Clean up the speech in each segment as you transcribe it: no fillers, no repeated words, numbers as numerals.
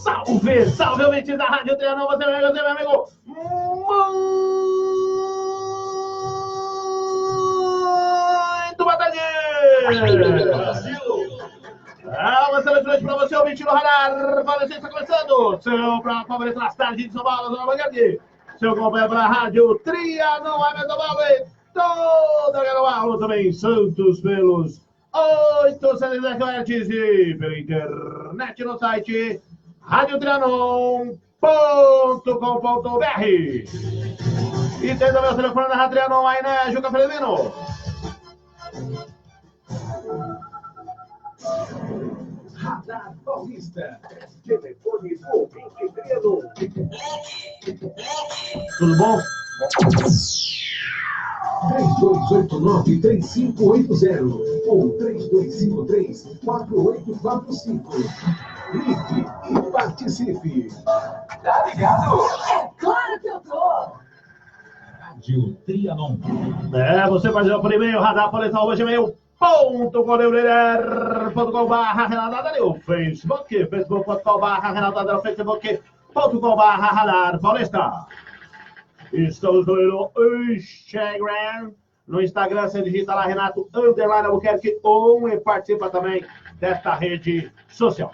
Salve, salve, ouvinte da Rádio Trianon, você, meu amigo. Muito boa tarde! Uma excelente para você, ouvinte do Radar. Vale, está começando. Seu pra favorito nas tardes de São Paulo, Zona Mangueira. Seu companheiro para a Rádio Trianon, São Paulo e toda a Garoalo, também Santos pelos 870 kHz e pela internet no site radiotrianon.com.br. E tem também o telefone da Rádio Trianon aí, né, Juca Felizmino? Radar Paulista. Telefone do Trianon. Tudo bom? 3289-3580 ou 3253-4845. Ligue e participe. Tá ligado? É claro que eu tô! Rádio Trianon. Você pode ir por e-mail, radarpaulista@gmail.com.br, no Facebook, facebook.com.br, facebook.com.br, Paulista. Estamos no Instagram. No Instagram, você digita lá Renato Albuquerque e participa também desta rede social.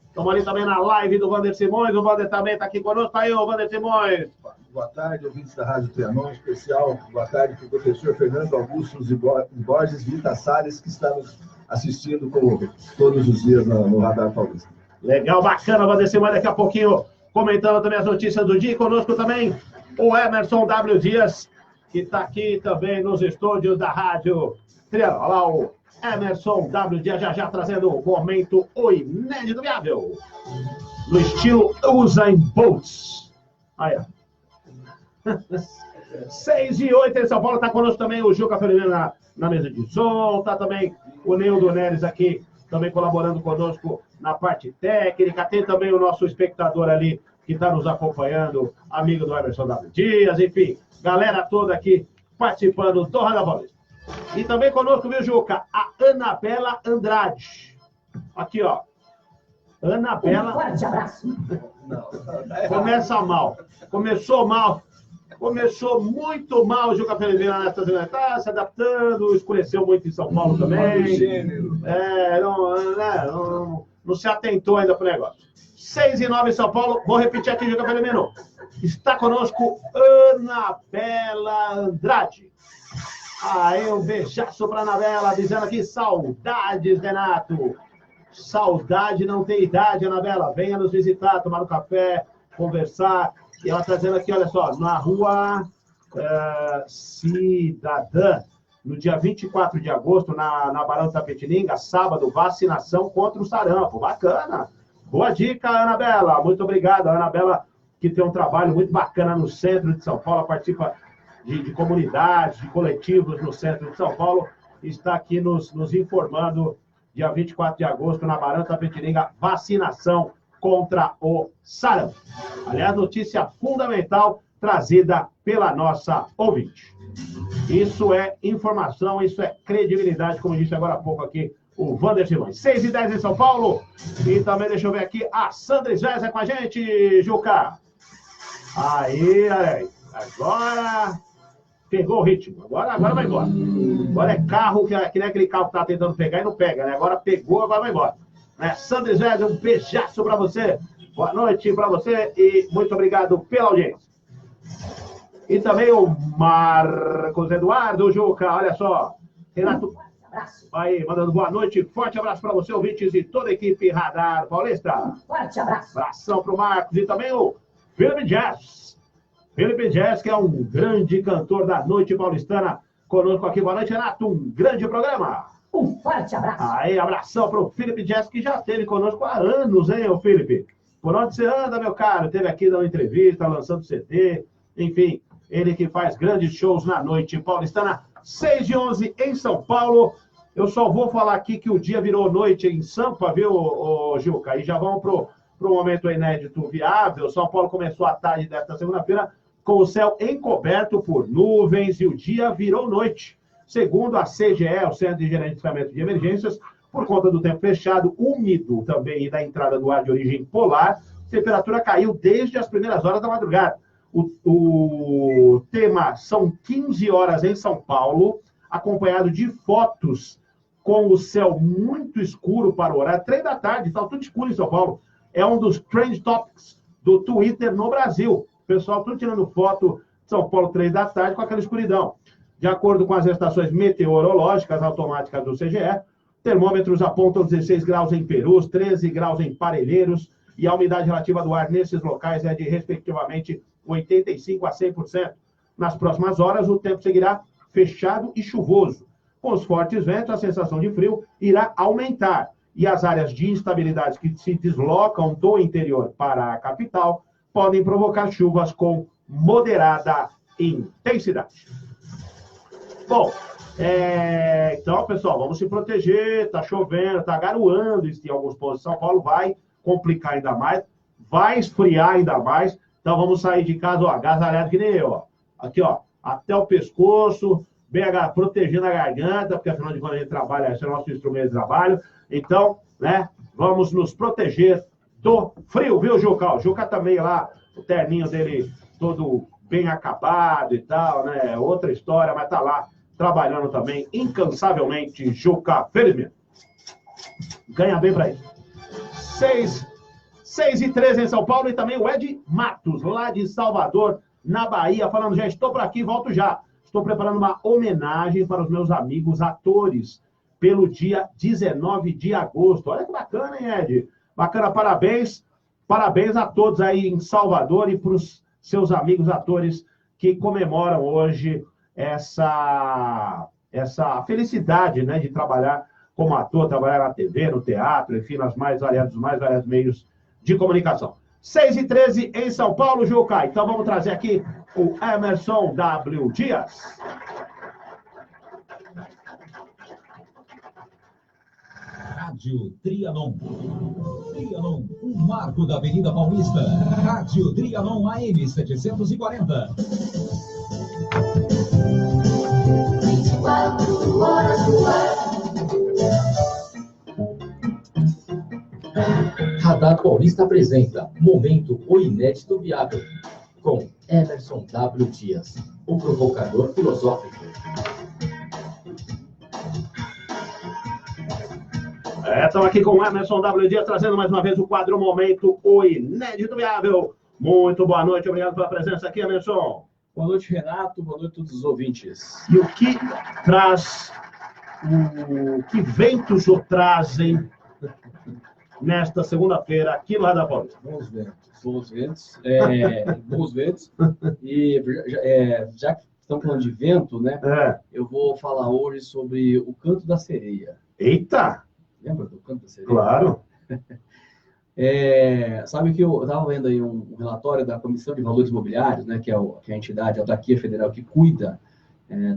Estamos ali também na live do Wander Simões. O Wander também está aqui conosco. Aí, o Wander Simões. Boa tarde, ouvintes da Rádio Trianon, especial. Boa tarde para o professor Fernando Augusto Borges Vita Salles, que está nos assistindo todos os dias no Radar Paulista. Legal, bacana, Wander Simões. Daqui a pouquinho comentando também as notícias do dia. Conosco também o Emerson W. Dias, que está aqui também nos estúdios da Rádio Trianon. Olha lá o Emerson W. Dias já trazendo o momento o inédito viável. No estilo Usain Bolt. Aí, ó. 6 e 8 em São Paulo. Está conosco também o Juca Felizmino na mesa de som. Está também o Nildo Neres aqui, também colaborando conosco na parte técnica. Tem também o nosso espectador ali, que está nos acompanhando, amigo do Emerson W. Dias, enfim, galera toda aqui participando do Radar Paulista. E também conosco, viu, Juca, a Anabela Andrade. Aqui, ó. Anabela. Forte abraço. Começa mal. Começou mal. Começou muito mal o Juca Felizmino nessa semana. Está se adaptando, escureceu muito em São Paulo também. Não se atentou ainda para o negócio. 6 e 9 em São Paulo. Vou repetir aqui, Juca Felizmino. Está conosco Anabela Andrade. Aí, um beijaço para Anabela, dizendo aqui, saudades, Renato. Saudade não tem idade, Anabela. Venha nos visitar, tomar um café, conversar. E ela está dizendo aqui, olha só, na rua Cidadã, no dia 24 de agosto, na Barão de Tapetininga, sábado, vacinação contra o sarampo. Bacana. Boa dica, Anabela. Muito obrigado. A Anabela, que tem um trabalho muito bacana no centro de São Paulo, participa de comunidades, de coletivos no centro de São Paulo, está aqui nos informando, dia 24 de agosto, na Barão de Tapetininga, vacinação contra o sarampo. Aliás, notícia fundamental trazida pela nossa ouvinte. Isso é informação, isso é credibilidade, como disse agora há pouco aqui o Wander Simões. 6 e 10 em São Paulo. E também, deixa eu ver aqui, a Sandra Jéssica com a gente, Juca. Aí, agora pegou o ritmo. Agora vai embora. Agora é carro, que nem aquele carro que tá tentando pegar e não pega, né? Agora pegou, agora vai embora. Sandra Jéssica, um beijaço para você. Boa noite para você e muito obrigado pela audiência. E também o Marcos Eduardo, Juca, olha só. Renato, aí, mandando boa noite. Forte abraço para você, ouvintes e toda a equipe Radar Paulista. Forte abraço. Abração para o Marcos e também o Felipe Jazz. Felipe Jazz, que é um grande cantor da noite paulistana, conosco aqui. Boa noite, Renato. Um grande programa. Um forte abraço. Aí, abração para o Felipe Jazz, que já esteve conosco há anos, hein, ô Felipe? Por onde você anda, meu caro? Esteve aqui dando entrevista, lançando CD, enfim, ele que faz grandes shows na noite paulistana. 6 e 11 em São Paulo. Eu só vou falar aqui que o dia virou noite em Sampa, viu, Juca? E já vamos pro momento inédito viável. São Paulo começou a tarde desta segunda-feira com o céu encoberto por nuvens e o dia virou noite. Segundo a CGE, o Centro de Gerenciamento de Emergências, por conta do tempo fechado, úmido também e da entrada do ar de origem polar, a temperatura caiu desde as primeiras horas da madrugada. O tema são 15 horas em São Paulo, acompanhado de fotos com o céu muito escuro para o horário. 3 da tarde, está tudo escuro em São Paulo. É um dos trend topics do Twitter no Brasil. O pessoal tudo tirando foto de São Paulo 3 da tarde com aquela escuridão. De acordo com as estações meteorológicas automáticas do CGE, termômetros apontam 16 graus em Perus, 13 graus em Parelheiros, e a umidade relativa do ar nesses locais é de, respectivamente, 85% a 100%. Nas próximas horas, o tempo seguirá fechado e chuvoso. Com os fortes ventos, a sensação de frio irá aumentar. E as áreas de instabilidade que se deslocam do interior para a capital podem provocar chuvas com moderada intensidade. Bom, então, pessoal, vamos se proteger. Tá chovendo, tá garoando em alguns pontos de São Paulo. Vai complicar ainda mais, vai esfriar ainda mais. Então, vamos sair de casa, ó, agasalhado que nem eu, ó. Aqui, ó, até o pescoço, bem protegendo a garganta, porque afinal de contas a gente trabalha, esse é o nosso instrumento de trabalho. Então, né, vamos nos proteger do frio, viu, Juca? O Juca também lá, o terninho dele todo bem acabado e tal, né? Outra história, mas tá lá trabalhando também incansavelmente, Juca, felizmente. Ganha bem pra isso. 6h13 em São Paulo, e também o Ed Matos, lá de Salvador, na Bahia, falando, já estou por aqui, volto já. Estou preparando uma homenagem para os meus amigos atores pelo dia 19 de agosto. Olha que bacana, hein, Ed? Bacana, parabéns. Parabéns a todos aí em Salvador e para os seus amigos atores que comemoram hoje essa felicidade, né, de trabalhar como ator, trabalhar na TV, no teatro, enfim, nos mais variados meios de comunicação. 6h13 em São Paulo, Juca. Então vamos trazer aqui o Emerson W. Dias. Rádio Trianon. Trianon, um marco da Avenida Paulista. Rádio Trianon AM 740. 24 horas no ar. Radar Paulista apresenta Momento O Inédito Viável, com Emerson W. Dias, o provocador filosófico. Estamos aqui com o Emerson W. Dias, trazendo mais uma vez o quadro Momento O Inédito Viável. Muito boa noite, obrigado pela presença aqui, Emerson. Boa noite, Renato, boa noite a todos os ouvintes. E o que que ventos o trazem nesta segunda-feira aqui no Radar Paulista? Bons ventos. Bons ventos. E já que estamos falando de vento, né? Eu vou falar hoje sobre o canto da sereia. Eita! Lembra do canto da sereia? Claro. Sabe que eu estava vendo aí um relatório da Comissão de Valores Imobiliários, né? Que é a entidade, a autarquia federal que cuida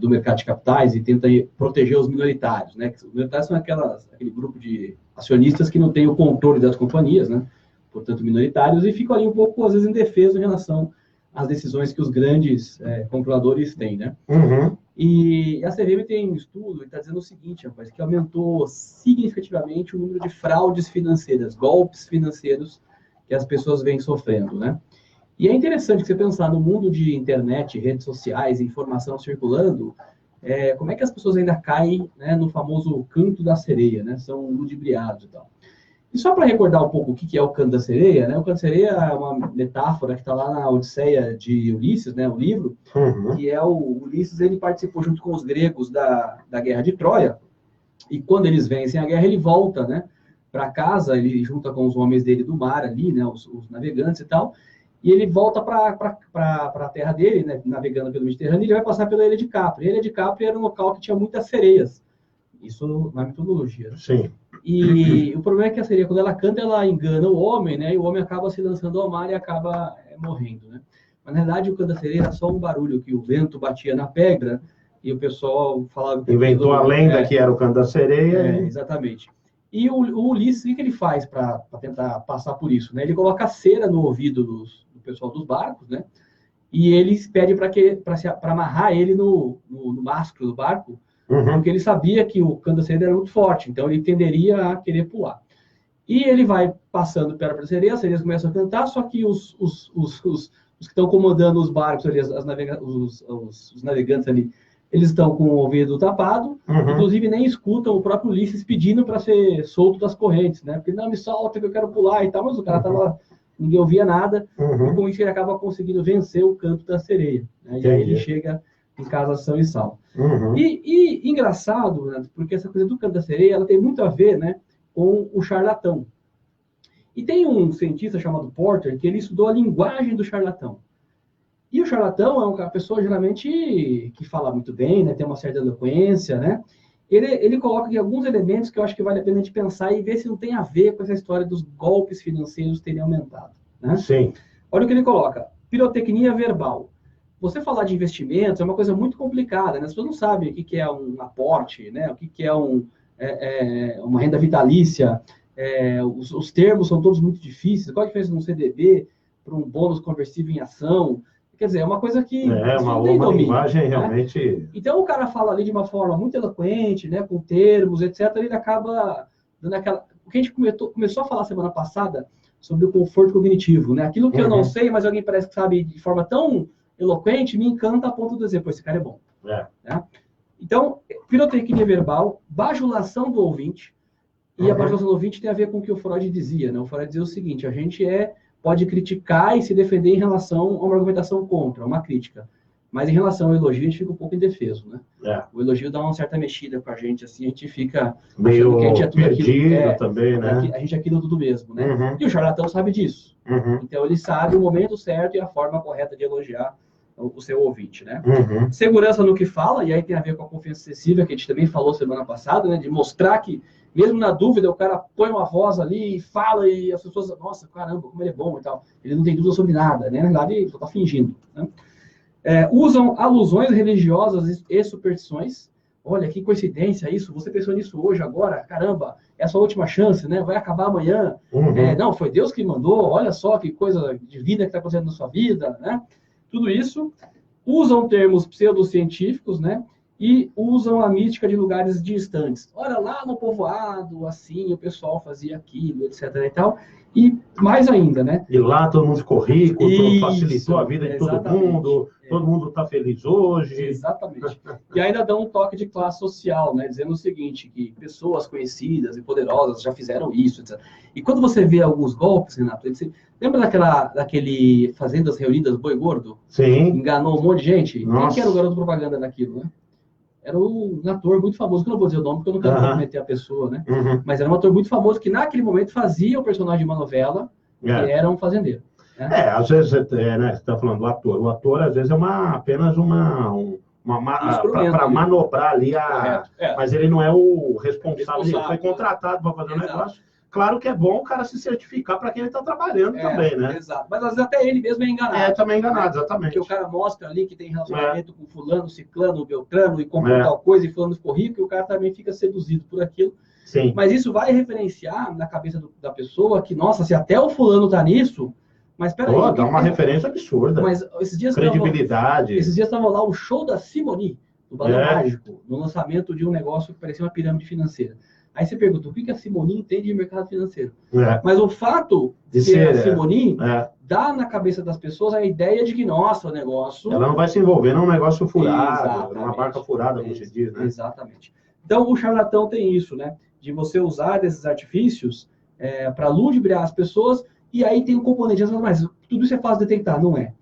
do mercado de capitais e tenta proteger os minoritários, né? Os minoritários são aquele grupo de acionistas que não tem o controle das companhias, né? Portanto, minoritários, e ficam ali um pouco, às vezes, indefesos em relação às decisões que os grandes controladores têm, né? Uhum. E a CVM tem um estudo e está dizendo o seguinte, rapaz, que aumentou significativamente o número de fraudes financeiras, golpes financeiros que as pessoas vêm sofrendo, né? E é interessante que você pensar no mundo de internet, redes sociais, informação circulando, como é que as pessoas ainda caem, né, no famoso canto da sereia, né? São ludibriados e tal. E só para recordar um pouco o que é o canto da sereia, né? O canto da sereia é uma metáfora que está lá na Odisseia de Ulisses, né? O livro, que é o Ulisses, ele participou junto com os gregos da Guerra de Troia, e quando eles vencem a guerra, ele volta, né, para casa, ele junta com os homens dele do mar ali, né, os navegantes e tal, e ele volta para a terra dele, né, navegando pelo Mediterrâneo, e ele vai passar pela Ilha de Capri. A Ilha de Capri era um local que tinha muitas sereias, isso na mitologia. Sim. E o problema é que a sereia, quando ela canta, ela engana o homem, né? E o homem acaba se lançando ao mar e acaba morrendo, né? Mas, na verdade, o canto da sereia era só um barulho, que o vento batia na pedra e o pessoal falava... Inventou a lenda que era o canto da sereia. Exatamente. E o Ulisses, o que ele faz para tentar passar por isso, né? Ele coloca cera no ouvido do pessoal dos barcos, né? E eles pedem para amarrar ele no mastro do barco, porque ele sabia que o canto da sereia era muito forte, então ele tenderia a querer pular. E ele vai passando perto da sereia, as sereias começam a cantar, só que os que estão comandando os barcos ali, os navegantes ali, eles estão com o ouvido tapado, inclusive nem escutam o próprio Ulisses pedindo para ser solto das correntes, né? Porque não, me solta que eu quero pular e tal, mas o cara tava, ninguém ouvia nada, e com isso ele acaba conseguindo vencer o canto da sereia, né? E aí ele chega em casa são e salvo. E engraçado, né? Porque essa coisa do canto da sereia, ela tem muito a ver, né, com o charlatão. E tem um cientista chamado Porter que ele estudou a linguagem do charlatão. E o charlatão é uma pessoa geralmente que fala muito bem, né, tem uma certa eloquência, né? Ele coloca aqui alguns elementos que eu acho que vale a pena a gente pensar e ver se não tem a ver com essa história dos golpes financeiros terem aumentado, né? Sim. Olha o que ele coloca: pirotecnia verbal. Você falar de investimentos é uma coisa muito complicada, né? As pessoas não sabem o que é um aporte, né? O que é uma renda vitalícia. Os termos são todos muito difíceis. Qual a diferença de um CDB para um bônus conversível em ação? Quer dizer, é uma coisa que uma linguagem realmente... Então, o cara fala ali de uma forma muito eloquente, né, com termos, etc., ele acaba dando aquela... O que a gente começou a falar semana passada sobre o conforto cognitivo, né? Aquilo que eu não sei, mas alguém parece que sabe de forma tão eloquente, me encanta a ponto de dizer, pô, esse cara é bom. Né? Então, pirotecnia verbal, bajulação do ouvinte, e a bajulação do ouvinte tem a ver com o que o Freud dizia, né? O Freud dizia o seguinte: a gente pode criticar e se defender em relação a uma argumentação contra, uma crítica. Mas em relação ao elogio, a gente fica um pouco indefeso, né? O elogio dá uma certa mexida com a gente, assim, a gente fica... meio que a gente é tudo perdido aquilo, também, né? A gente é aquilo tudo mesmo, né? E o charlatão sabe disso. Então, ele sabe o momento certo e a forma correta de elogiar o seu ouvinte, né? Segurança no que fala, e aí tem a ver com a confiança excessiva, que a gente também falou semana passada, né? De mostrar que, mesmo na dúvida, o cara põe uma voz ali e fala, e as pessoas, nossa, caramba, como ele é bom e tal. Ele não tem dúvida sobre nada, né? Na verdade, ele só tá fingindo, né? Usam alusões religiosas e superstições. Olha, que coincidência isso, você pensou nisso hoje, agora, caramba, é a sua última chance, né? Vai acabar amanhã. Não, foi Deus que mandou, olha só que coisa divina que está acontecendo na sua vida, né? Tudo isso. Usam termos pseudocientíficos, né? E usam a mística de lugares distantes. Olha, lá no povoado, assim, o pessoal fazia aquilo, etc. e tal. E mais ainda, né? E lá todo mundo ficou rico, facilitou a vida de todo mundo está feliz hoje. Exatamente. E ainda dão um toque de classe social, né? Dizendo o seguinte, que pessoas conhecidas e poderosas já fizeram isso, etc. E quando você vê alguns golpes, Renato, lembra daquele Fazendas Reunidas Boi Gordo? Sim. Enganou um monte de gente? Nossa. Quem que era o garoto propaganda daquilo, né? Era um ator muito famoso, que eu não vou dizer o nome, porque eu não quero comprometer a pessoa, né? Mas era um ator muito famoso que naquele momento fazia o personagem de uma novela, que era um fazendeiro. Né? Às vezes, né, você está falando do ator. O ator, às vezes, é apenas para manobrar ali mas ele não é o responsável. Ele foi contratado para fazer o negócio. Claro que é bom o cara se certificar para quem ele está trabalhando também, né? Exato. Mas às vezes até ele mesmo é enganado. Também é enganado, exatamente. Porque o cara mostra ali que tem relacionamento com fulano, ciclano, beltrano, e comprou tal coisa, e fulano ficou rico, e o cara também fica seduzido por aquilo. Sim. Mas isso vai referenciar na cabeça da pessoa que, nossa, se até o fulano tá nisso, mas peraí. Dá uma referência absurda. Mas esses dias credibilidade. Esses dias estava lá o show da Simone, do Balão Mágico, no lançamento de um negócio que parecia uma pirâmide financeira. Aí você pergunta, o que a Simone entende de mercado financeiro? Mas o fato de ser a Simone dá na cabeça das pessoas a ideia de que, nossa, o negócio... Ela não vai se envolver num negócio furado, numa barca furada, como se diz, né? Exatamente. Então, o charlatão tem isso, né? De você usar desses artifícios para ludibriar as pessoas, e aí tem um componente, mas tudo isso é fácil de detectar, não é?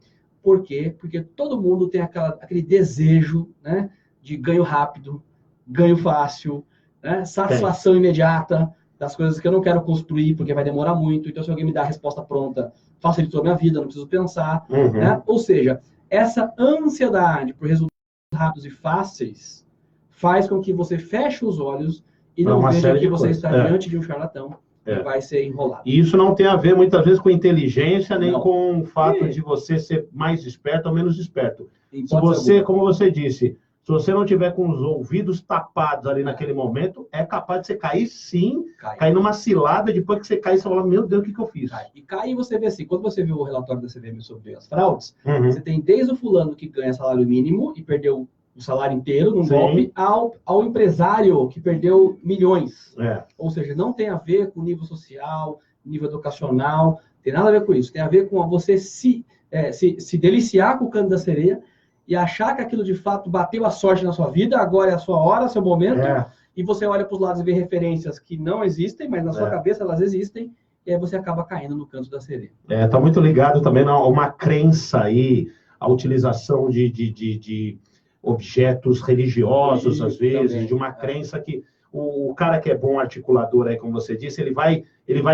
Por quê? Porque todo mundo tem aquele desejo, né, de ganho rápido, ganho fácil, né, satisfação imediata das coisas que eu não quero construir, porque vai demorar muito. Então, se alguém me dá a resposta pronta, facilitou a minha vida, não preciso pensar. Né? Ou seja, essa ansiedade por resultados rápidos e fáceis faz com que você feche os olhos e não veja que você está diante de um charlatão que vai ser enrolado. E isso não tem a ver, muitas vezes, com inteligência, nem com o fato de você ser mais esperto ou menos esperto. Se você, como você disse... Se você não tiver com os ouvidos tapados ali naquele momento, é capaz de você cair sim, cair numa cilada, depois que você cair, você fala, meu Deus, o que eu fiz? E cai e você vê assim, quando você viu o relatório da CVM sobre as fraudes, você tem desde o fulano que ganha salário mínimo e perdeu o salário inteiro num Sim. golpe ao empresário que perdeu milhões. É. Ou seja, não tem a ver com nível social, nível educacional, tem nada a ver com isso. Tem a ver com você se deliciar com o canto da sereia e achar que aquilo de fato bateu a sorte na sua vida, agora é a sua hora, seu momento, e você olha para os lados e vê referências que não existem, mas na sua cabeça elas existem, e aí você acaba caindo no canto da sereia. Tá muito ligado também a uma crença aí, a utilização de objetos religiosos, às vezes, também. de uma crença que o cara que é bom articulador aí, como você disse, ele vai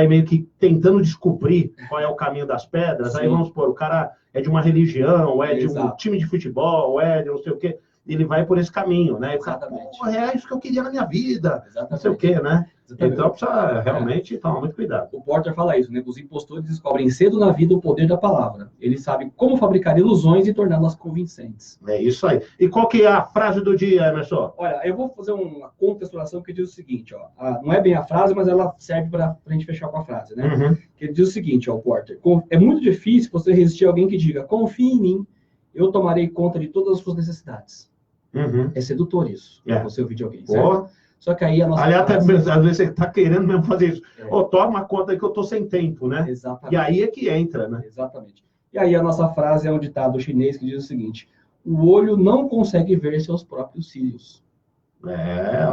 meio que tentando descobrir qual é o caminho das pedras. Sim. Aí vamos supor, o cara é de uma religião, ou é de um Exato. time de futebol, ou é de não sei o quê. Ele vai por esse caminho, né? E o cara, Exatamente. pô, é isso que eu queria na minha vida, Exatamente. não sei o quê, né? Exatamente. Então precisa realmente tomar muito cuidado. O Porter fala isso, né? Os impostores descobrem cedo na vida o poder da palavra. Eles sabem como fabricar ilusões e torná-las convincentes. É isso aí. E qual que é a frase do dia, Emerson? Olha, eu vou fazer uma contextualização que diz o seguinte, ó. Não é bem a frase, mas ela serve para a gente fechar com a frase, né? Uhum. Que ele diz o seguinte, ó, Porter. É muito difícil você resistir a alguém que diga, confie em mim, eu tomarei conta de todas as suas necessidades. Uhum. É sedutor isso, você ouvir de alguém, certo? Boa. Só que aí a nossa Aliás, frase... às vezes você está querendo mesmo fazer isso. Toma conta aí que eu estou sem tempo, né? Exatamente. E aí é que entra, né? Exatamente. E aí a nossa frase é um ditado chinês que diz o seguinte, o olho não consegue ver seus próprios cílios.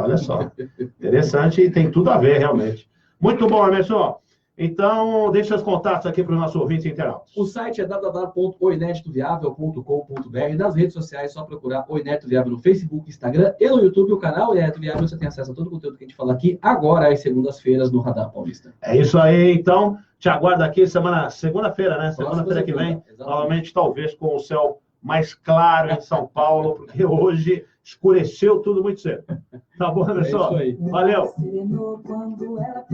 Olha só. Interessante e tem tudo a ver, realmente. Muito bom, Emerson. Então, deixa seus contatos aqui para os nossos ouvintes internautas. O site é www.oineditoviável.com.br. Nas redes sociais, é só procurar O Inédito Viável no Facebook, Instagram e no YouTube. O canal O Inédito Viável, você tem acesso a todo o conteúdo que a gente fala aqui agora, às segundas-feiras, no Radar Paulista. É isso aí, então. Te aguardo aqui segunda-feira, né? Segunda-feira que vem. Novamente, talvez com o céu mais claro em São Paulo, porque hoje escureceu tudo muito cedo. Tá bom, Emerson? É isso aí. Valeu.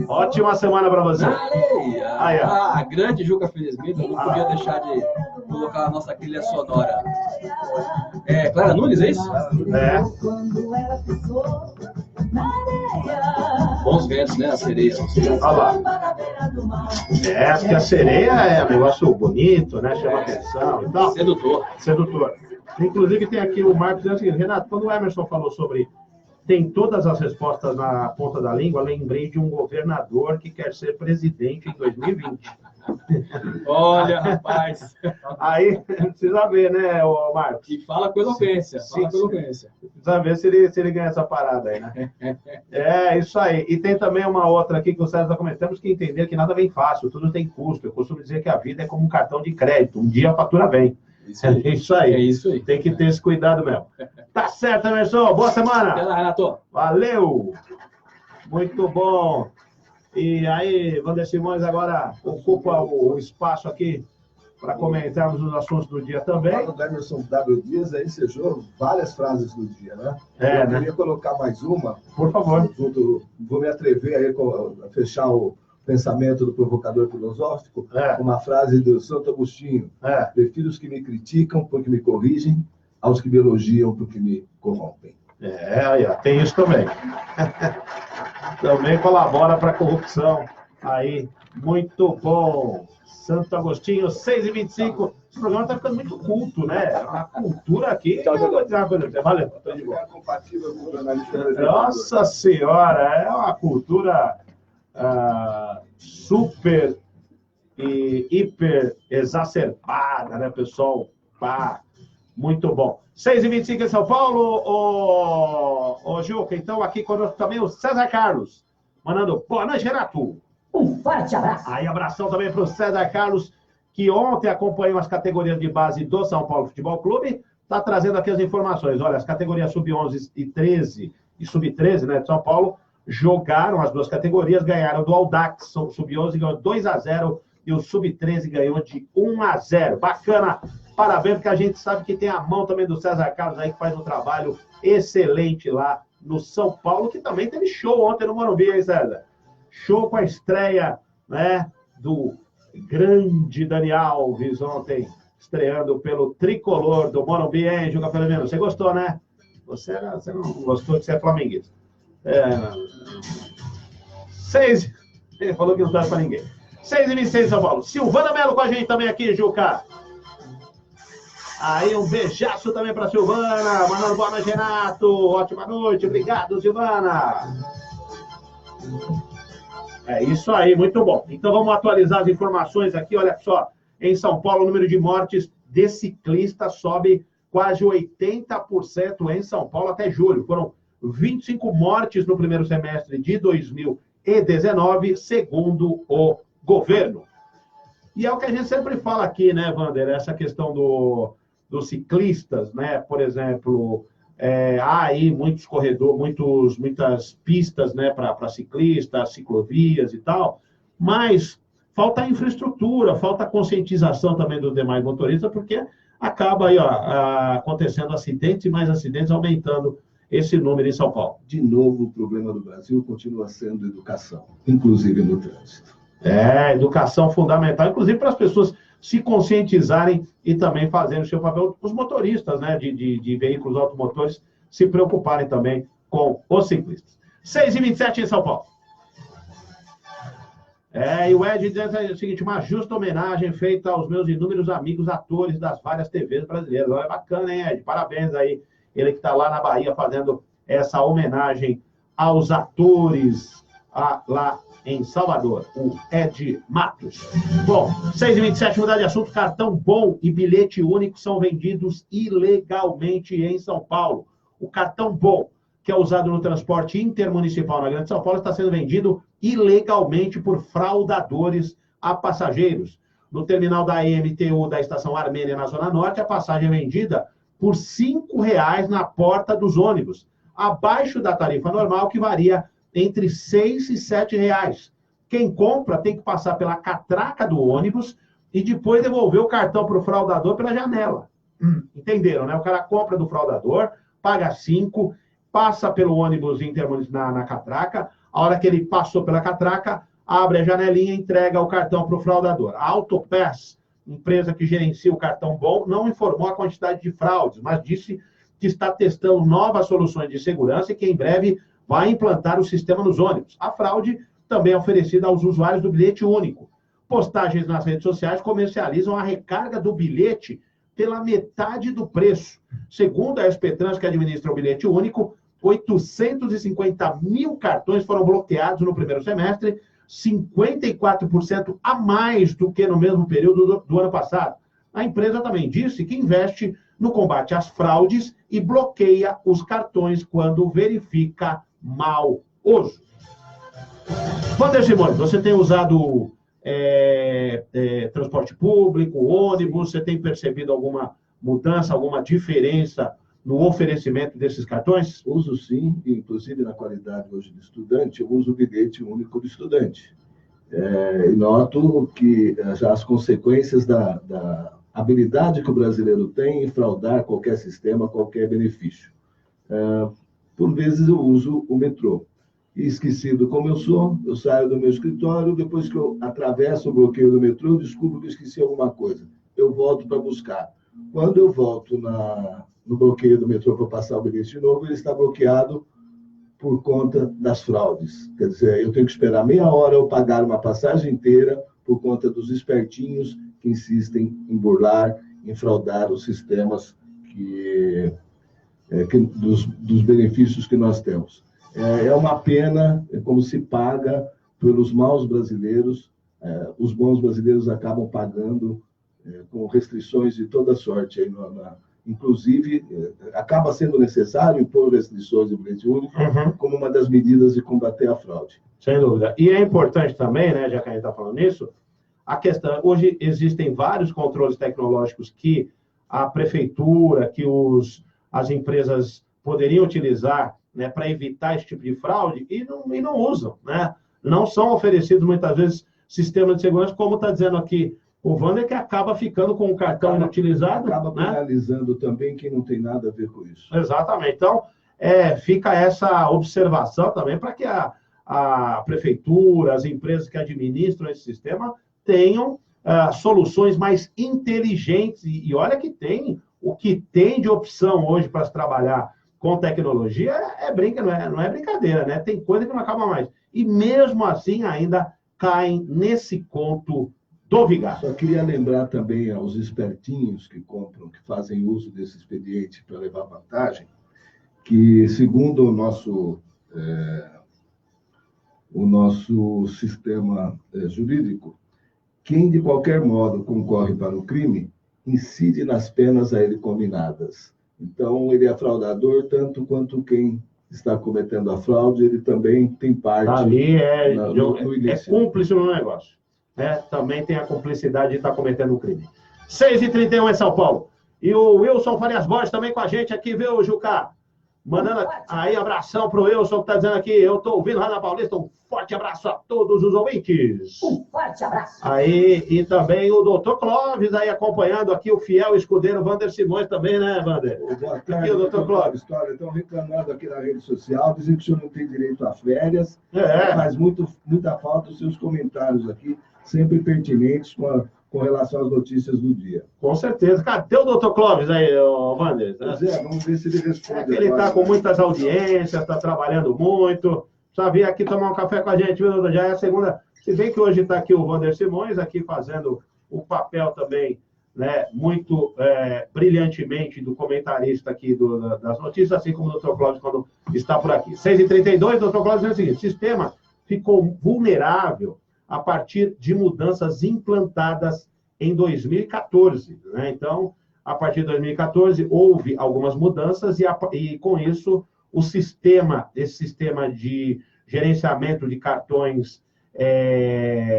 Ótima semana para você. A grande Juca Felizmito, eu não podia deixar de colocar a nossa trilha sonora. Clara Nunes, é isso? Bons ventos, né? A sereia. Olha lá. Porque a sereia é um negócio bonito, né? Chama atenção e tal. Sedutor. Inclusive, tem aqui o Marcos dizendo o seguinte, Renato, quando o Emerson falou sobre tem todas as respostas na ponta da língua, lembrei de um governador que quer ser presidente em 2020. Olha, rapaz. Aí, precisa ver, né, Marcos? E fala com eloquência. Precisa ver se ele ganha essa parada aí, né? Isso aí. E tem também uma outra aqui que o César comentou, temos que entender que nada vem fácil, tudo tem custo. Eu costumo dizer que a vida é como um cartão de crédito. Um dia a fatura vem. É isso aí. Tem que ter esse cuidado mesmo. Tá certo, Emerson. Boa semana. Até lá, Renato. Valeu. Muito bom. E aí, Wander Simões agora ocupa o espaço aqui para comentarmos os assuntos do dia também. O Emerson W. Dias aí ensejou várias frases do dia, né? Eu queria colocar mais uma. Por favor. Vou me atrever aí a fechar o pensamento do provocador filosófico, uma frase do Santo Agostinho. Prefiro os que me criticam porque me corrigem, aos que me elogiam porque me corrompem. Tem isso também. Também colabora para a corrupção. Aí, muito bom. Santo Agostinho, 6h25. Esse programa está ficando muito culto, né? A cultura aqui... Valeu. Nossa Senhora, é uma cultura... super e hiper exacerbada, né, pessoal? Muito bom. 6h25 em São Paulo, ô Juca, então aqui conosco também o César Carlos, mandando boa noite, Renato. Um forte abraço. Aí, abração também para o César Carlos, que ontem acompanhou as categorias de base do São Paulo Futebol Clube, está trazendo aqui as informações. Olha, as categorias sub-11 e 13 e sub-13, né, de São Paulo, jogaram as duas categorias, ganharam do Audax, o sub-11 ganhou 2-0 e o sub-13 ganhou de 1-0. Bacana, parabéns, porque a gente sabe que tem a mão também do César Carlos aí, que faz um trabalho excelente lá no São Paulo, que também teve show ontem no Morumbi, hein, César? Show com a estreia, né, do grande Dani Alves ontem, estreando pelo tricolor do Morumbi, hein, Juca Felizmito? Você gostou, né? Você não gostou de ser flamenguista. 6. Ele falou que não dá para ninguém. 6h26 São Paulo. Silvana Melo com a gente também aqui, Juca. Aí um beijaço também para Silvana, mandando boa noite, Renato. Ótima noite, obrigado, Silvana. É isso aí, muito bom. Então vamos atualizar as informações aqui, olha só. Em São Paulo, o número de mortes de ciclistas sobe quase 80% em São Paulo até julho. Foram 25 mortes no primeiro semestre de 2019, segundo o governo. E é o que a gente sempre fala aqui, né, Wander? Essa questão dos ciclistas, né? Por exemplo, há aí muitos corredores, muitas pistas, né, para ciclistas, ciclovias e tal, mas falta infraestrutura, falta conscientização também dos demais motoristas, porque acaba aí, acontecendo acidentes e mais acidentes, aumentando esse número em São Paulo. De novo, o problema do Brasil continua sendo educação, inclusive no trânsito. Educação fundamental, inclusive para as pessoas se conscientizarem e também fazerem o seu papel, os motoristas, né, de veículos automotores, se preocuparem também com os ciclistas. 6h27 em São Paulo. E o Ed diz o seguinte: uma justa homenagem feita aos meus inúmeros amigos atores das várias TVs brasileiras. Olha, bacana, hein, Ed? Parabéns aí. Ele que está lá na Bahia fazendo essa homenagem aos atores lá em Salvador, o Ed Matos. Bom, 6h27, mudar de assunto. Cartão bom e bilhete único são vendidos ilegalmente em São Paulo. O cartão bom, que é usado no transporte intermunicipal na Grande São Paulo, está sendo vendido ilegalmente por fraudadores a passageiros. No terminal da EMTU da Estação Armênia, na Zona Norte, a passagem é vendida por R$ 5,00 na porta dos ônibus, abaixo da tarifa normal, que varia entre R$ 6 e R$ 7,00. Quem compra tem que passar pela catraca do ônibus e depois devolver o cartão para o fraudador pela janela. Entenderam, né? O cara compra do fraudador, paga R$ 5,00, passa pelo ônibus intermunicipal na catraca. A hora que ele passou pela catraca, abre a janelinha e entrega o cartão para o fraudador. A Autopass, empresa que gerencia o cartão bom, não informou a quantidade de fraudes, mas disse que está testando novas soluções de segurança e que em breve vai implantar o sistema nos ônibus. A fraude também é oferecida aos usuários do bilhete único. Postagens nas redes sociais comercializam a recarga do bilhete pela metade do preço. Segundo a SP Trans, que administra o bilhete único, 850 mil cartões foram bloqueados no primeiro semestre, 54% a mais do que no mesmo período do ano passado. A empresa também disse que investe no combate às fraudes e bloqueia os cartões quando verifica mau uso. Wander Simões, você tem usado transporte público, ônibus, você tem percebido alguma mudança, alguma diferença no oferecimento desses cartões? Uso sim, inclusive na qualidade hoje de estudante, eu uso o bilhete único do estudante. E noto que já as consequências da habilidade que o brasileiro tem em fraudar qualquer sistema, qualquer benefício. Por vezes eu uso o metrô. E esquecido como eu sou, eu saio do meu escritório, depois que eu atravesso o bloqueio do metrô, eu descubro que eu esqueci alguma coisa. Eu volto para buscar. Quando eu volto no bloqueio do metrô para passar o bilhete de novo, ele está bloqueado por conta das fraudes. Quer dizer, eu tenho que esperar meia hora ou pagar uma passagem inteira por conta dos espertinhos que insistem em burlar, em fraudar os sistemas dos benefícios que nós temos. É uma pena, como se paga pelos maus brasileiros. Os bons brasileiros acabam pagando com restrições de toda sorte. Inclusive, acaba sendo necessário impor restrições de bilhete único como uma das medidas de combater a fraude. Sem dúvida. E é importante também, né, já que a gente está falando nisso, a questão, hoje existem vários controles tecnológicos que a prefeitura, que as empresas poderiam utilizar, né, para evitar esse tipo de fraude e não usam, né? Não são oferecidos muitas vezes sistemas de segurança, como está dizendo aqui o Wander, que acaba ficando com o cartão inutilizado. Acaba penalizando também quem não tem nada a ver com isso. Exatamente. Então, fica essa observação também para que a prefeitura, as empresas que administram esse sistema tenham soluções mais inteligentes. E olha que o que tem de opção hoje para se trabalhar com tecnologia não é brincadeira, né? Tem coisa que não acaba mais. E mesmo assim ainda caem nesse conto do Vigar. Só queria lembrar também aos espertinhos que compram, que fazem uso desse expediente para levar vantagem, que, segundo o nosso sistema jurídico, quem de qualquer modo concorre para o crime incide nas penas a ele combinadas. Então, ele é fraudador tanto quanto quem está cometendo a fraude, ele também tem parte ali no ilícito. É cúmplice no negócio. Também tem a cumplicidade de estar cometendo o crime. 6h31 em São Paulo. E o Wilson Farias Borges também com a gente aqui, viu, Juca? Mandando aí abração pro Wilson, que está dizendo aqui, eu estou ouvindo lá na Paulista, um forte abraço a todos os ouvintes. Um forte abraço. Aí, e também o doutor Clóvis aí acompanhando aqui, o fiel escudeiro Wander Simões também, né, Wander? Boa tarde, aqui o doutor Clóvis. Estão reclamando aqui na rede social, dizem que o senhor não tem direito a férias, faz muita falta os seus comentários aqui, sempre pertinentes com relação às notícias do dia. Com certeza. Cadê o doutor Clóvis aí, Wander? Vamos ver se ele responde. Ele está com muitas audiências, está trabalhando muito. Só vir aqui tomar um café com a gente, viu, doutor? Já é a segunda. Se bem que hoje está aqui o Wander Simões, aqui fazendo o papel também, né, muito brilhantemente do comentarista aqui das notícias, assim como o doutor Clóvis quando está por aqui. 6h32, o doutor Clóvis diz o seguinte: o sistema ficou vulnerável a partir de mudanças implantadas em 2014. Né? Então, a partir de 2014, houve algumas mudanças e com isso, esse sistema de gerenciamento de cartões,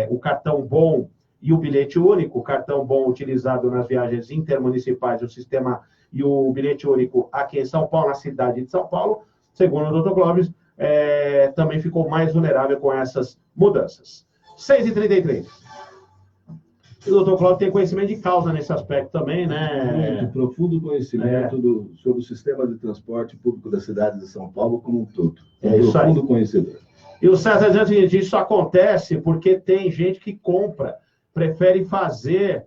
o cartão bom e o bilhete único, o cartão bom utilizado nas viagens intermunicipais, o sistema e o bilhete único aqui em São Paulo, na cidade de São Paulo, segundo o doutor Clóvis, também ficou mais vulnerável com essas mudanças. 6h33. O doutor Cláudio tem conhecimento de causa nesse aspecto também, né? Muito profundo conhecimento sobre o sistema de transporte público da cidade de São Paulo como um todo. Profundo conhecedor. E o César diz o seguinte: isso acontece porque tem gente que compra, prefere fazer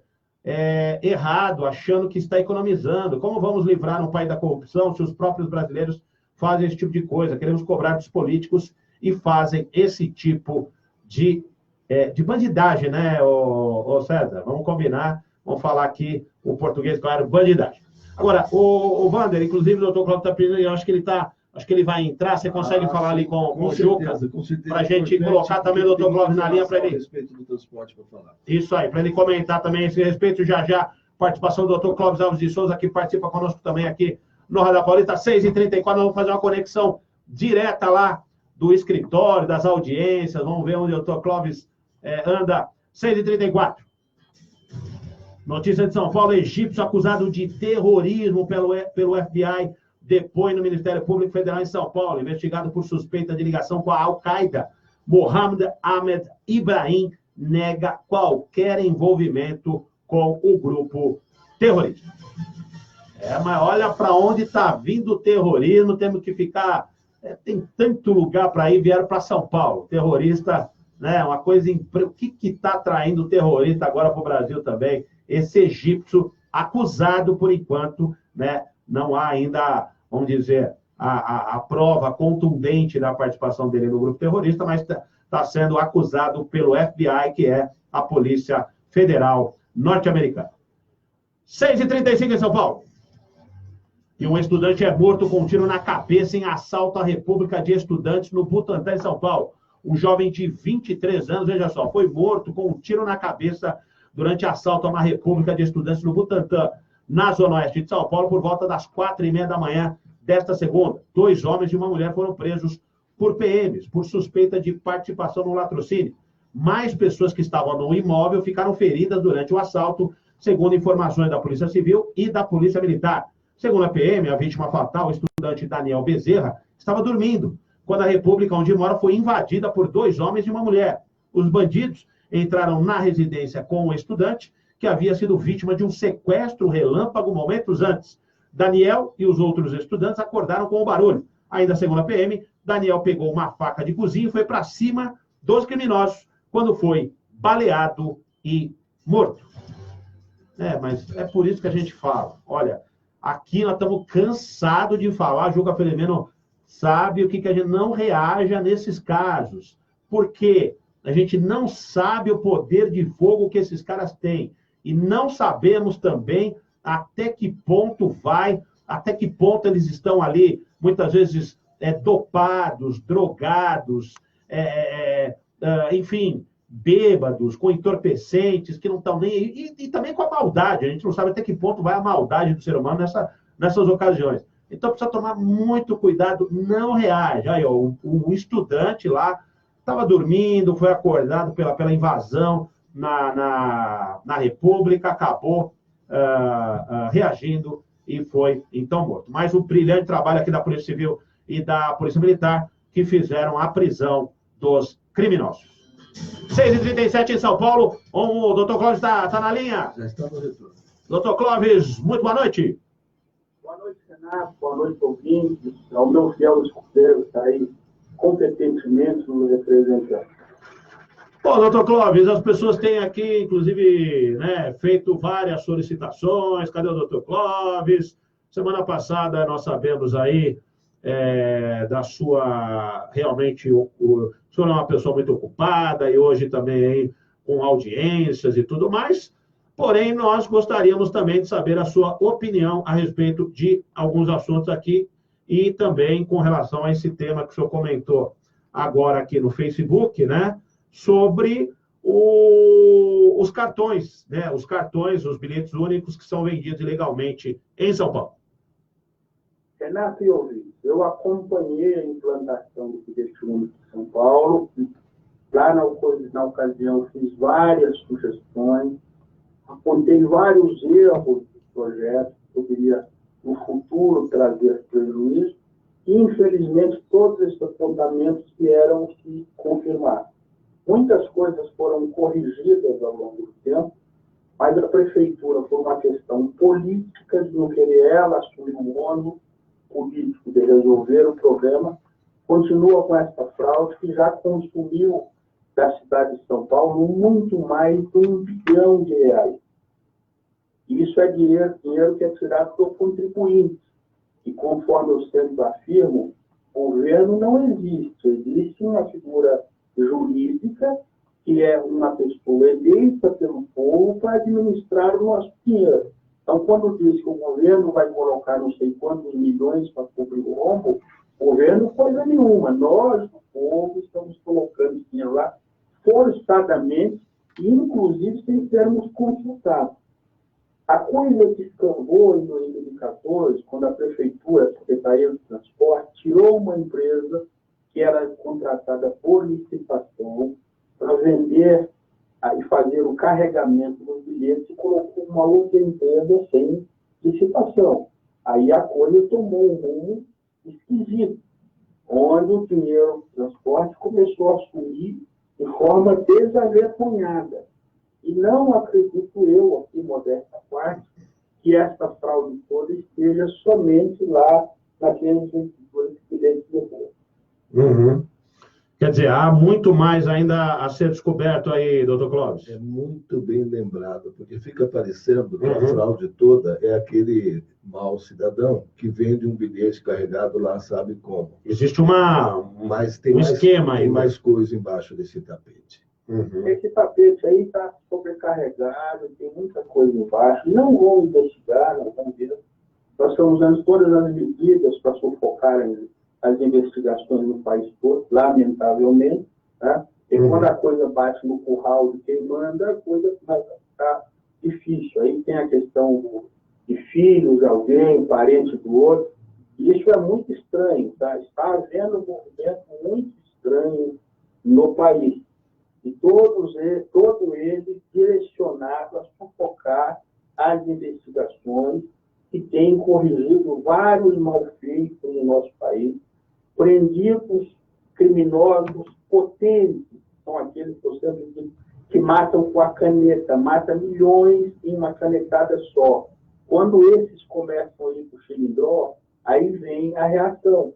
errado, achando que está economizando. Como vamos livrar um país da corrupção se os próprios brasileiros fazem esse tipo de coisa? Queremos cobrar dos políticos e fazem esse tipo de bandidagem, né, ô César? Vamos combinar, vamos falar aqui o português, claro, bandidagem. Agora, o Wander, inclusive o doutor Cláudio está pedindo, eu acho que ele vai entrar, você consegue falar ali com o Juca, para a gente colocar também o doutor Cláudio na linha para ele... A respeito do transporte para falar. Isso aí, para ele comentar também esse respeito, já, participação do doutor Clóvis Alves de Souza, que participa conosco também aqui no Rádio Paulista, 6h34, nós vamos fazer uma conexão direta lá do escritório, das audiências, vamos ver onde o doutor Clóvis anda. 6h34. Notícia de São Paulo: egípcio acusado de terrorismo pelo FBI depõe no Ministério Público Federal em São Paulo, investigado por suspeita de ligação com a Al-Qaeda. Mohamed Ahmed Ibrahim nega qualquer envolvimento com o grupo terrorista. Mas olha para onde está vindo o terrorismo, temos que ficar... tem tanto lugar para ir, vieram para São Paulo. Terrorista... uma coisa... O que está atraindo o terrorista agora para o Brasil também? Esse egípcio acusado, por enquanto, né? Não há ainda, vamos dizer, a prova contundente da participação dele no grupo terrorista, mas está sendo acusado pelo FBI, que é a Polícia Federal Norte-Americana. 6h35 em São Paulo. E um estudante é morto com um tiro na cabeça em assalto à República de Estudantes no Butantã, em São Paulo. Um jovem de 23 anos, veja só, foi morto com um tiro na cabeça durante assalto a uma República de Estudantes no Butantã, na Zona Oeste de São Paulo, por volta das 4h30 da manhã desta segunda. 2 homens e uma mulher foram presos por PMs, por suspeita de participação no latrocínio. Mais pessoas que estavam no imóvel ficaram feridas durante o assalto, segundo informações da Polícia Civil e da Polícia Militar. Segundo a PM, a vítima fatal, o estudante Daniel Bezerra, estava dormindo quando a República onde mora foi invadida por 2 homens e uma mulher. Os bandidos entraram na residência com o estudante, que havia sido vítima de um sequestro relâmpago momentos antes. Daniel e os outros estudantes acordaram com o barulho. Ainda segundo a PM, Daniel pegou uma faca de cozinha e foi para cima dos criminosos, quando foi baleado e morto. Mas é por isso que a gente fala. Olha, aqui nós estamos cansados de falar, Juca Felimeno sabe o que a gente não reaja nesses casos. Porque A gente não sabe o poder de fogo que esses caras têm. E não sabemos também até que ponto até que ponto eles estão ali, muitas vezes, dopados, drogados, enfim, bêbados, com entorpecentes, que não estão nem aí, e também com a maldade. A gente não sabe até que ponto vai a maldade do ser humano nessas ocasiões. Então, precisa tomar muito cuidado, não reage. Aí, ó, o estudante lá estava dormindo, foi acordado pela invasão na República, acabou reagindo e foi, então, morto. Mais um brilhante trabalho aqui da Polícia Civil e da Polícia Militar, que fizeram a prisão dos criminosos. 6h37 em São Paulo, o doutor Clóvis está na linha. Já está no retorno. Doutor Clóvis, muito boa noite. Boa noite, Renato. Boa noite, ouvintes. Ao meu fiel escudeiro está aí competentemente nos representando. Bom, doutor Clóvis, as pessoas têm aqui, inclusive, feito várias solicitações. Cadê o doutor Clóvis? Semana passada nós sabemos aí da sua... Realmente, o senhor é uma pessoa muito ocupada e hoje também aí com audiências e tudo mais. Porém, nós gostaríamos também de saber a sua opinião a respeito de alguns assuntos aqui e também com relação a esse tema que o senhor comentou agora aqui no Facebook, sobre os cartões, os cartões, os bilhetes únicos que são vendidos ilegalmente em São Paulo. Renato e ouvintes, eu acompanhei a implantação do bilhete único em São Paulo. Lá na ocasião fiz várias sugestões, apontei vários erros do projeto que poderia, no futuro, trazer prejuízo, e, infelizmente, todos esses apontamentos vieram se confirmar. Muitas coisas foram corrigidas ao longo do tempo, mas a prefeitura, por uma questão política, de não querer ela assumir o ônus político de resolver o problema, continua com essa fraude que já consumiu da cidade de São Paulo muito mais de R$1 bilhão. Isso é dinheiro que é tirado do contribuinte. E, conforme eu sempre afirmo, o governo não existe. Existe uma figura jurídica, que é uma pessoa eleita pelo povo para administrar o nosso dinheiro. Então, quando diz que o governo vai colocar não sei quantos milhões para cobrir o rombo, o governo, coisa nenhuma. Nós, o povo, estamos colocando dinheiro lá forçadamente, inclusive sem sermos consultados. A coisa que escambou em 2014, quando a Prefeitura, a Secretaria do Transporte, tirou uma empresa que era contratada por licitação para vender e fazer o carregamento dos bilhetes e colocou uma outra empresa sem licitação. Aí a coisa tomou um rumo esquisito, onde o dinheiro do transporte começou a sumir de forma desavergonhada. E não acredito eu, aqui, modesta parte, que essa fraude toda esteja somente lá naqueles vendedores que bilhetes de rua. Uhum. Quer dizer, há muito mais ainda a ser descoberto aí, doutor Clóvis. É muito bem lembrado, porque fica parecendo que a fraude toda é aquele mau cidadão que vende um bilhete carregado lá, sabe como. Existe Mas tem esquema aí. Tem mais coisa embaixo desse tapete. Uhum. Esse tapete aí está sobrecarregado, tem muita coisa embaixo. Não vão investigar, não vão ver. Nós estamos usando todas as medidas para sufocar as investigações no país todo, lamentavelmente. Tá? E quando a coisa bate no curral de quem manda, a coisa vai ficar difícil. Aí tem a questão de filhos de alguém, parente do outro. E isso é muito estranho. Tá? Está havendo um movimento muito estranho no país. E todo ele direcionado a sufocar as investigações que têm corrigido vários malfeitos no nosso país, prendidos criminosos potentes, são aqueles que eu sempre digo, que matam com a caneta, matam milhões em uma canetada só. Quando esses começam a ir para o xilindró, aí vem a reação.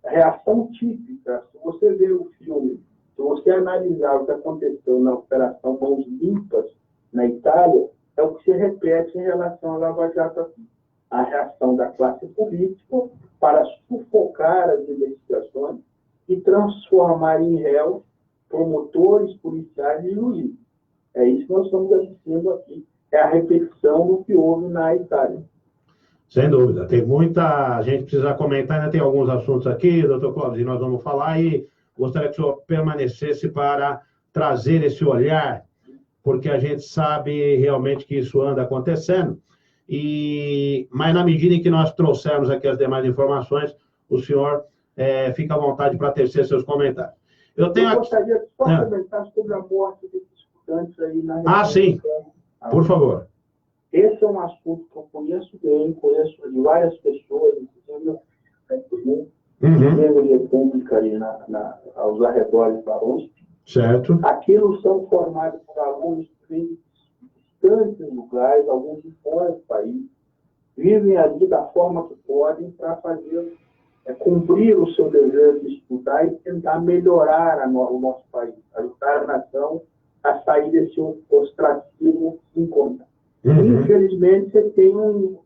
A reação típica, se você ver o filme, se você analisar o que aconteceu na Operação Mãos Limpas, na Itália, é o que se repete em relação à Lava Jato aqui. A reação da classe política para sufocar as investigações e transformar em réus promotores, policiais e juízes. É isso que nós estamos assistindo aqui. É a repetição do que houve na Itália. Sem dúvida. Tem muita gente que precisa comentar, ainda tem alguns assuntos aqui, doutor Clóvis, e nós vamos falar, e gostaria que o senhor permanecesse para trazer esse olhar, porque a gente sabe realmente que isso anda acontecendo, mas na medida em que nós trouxermos aqui as demais informações, o senhor fica à vontade para tecer seus comentários. Eu gostaria de só comentar sobre a morte desses estudantes aí na região. Sim. Por favor. Esse é um assunto que eu conheço bem, conheço de várias pessoas, inclusive na República, ali aos arredores da USP. Certo. Aqueles são formados por alunos de distantes lugares, alguns de fora do país, vivem ali da forma que podem para fazer, cumprir o seu dever de estudar e tentar melhorar o nosso país, ajudar a nação a sair desse ostracismo que encontra. Infelizmente, você tem um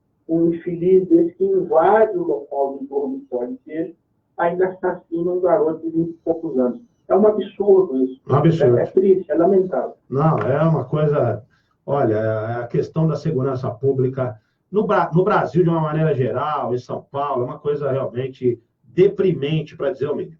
infeliz desse que invade o local do dormitório dele, ainda assassina um garoto de 20 e poucos anos. É um absurdo isso. Um absurdo. É triste, é lamentável. Não, é uma coisa... Olha, a questão da segurança pública no Brasil, de uma maneira geral, em São Paulo, é uma coisa realmente deprimente, para dizer o mínimo.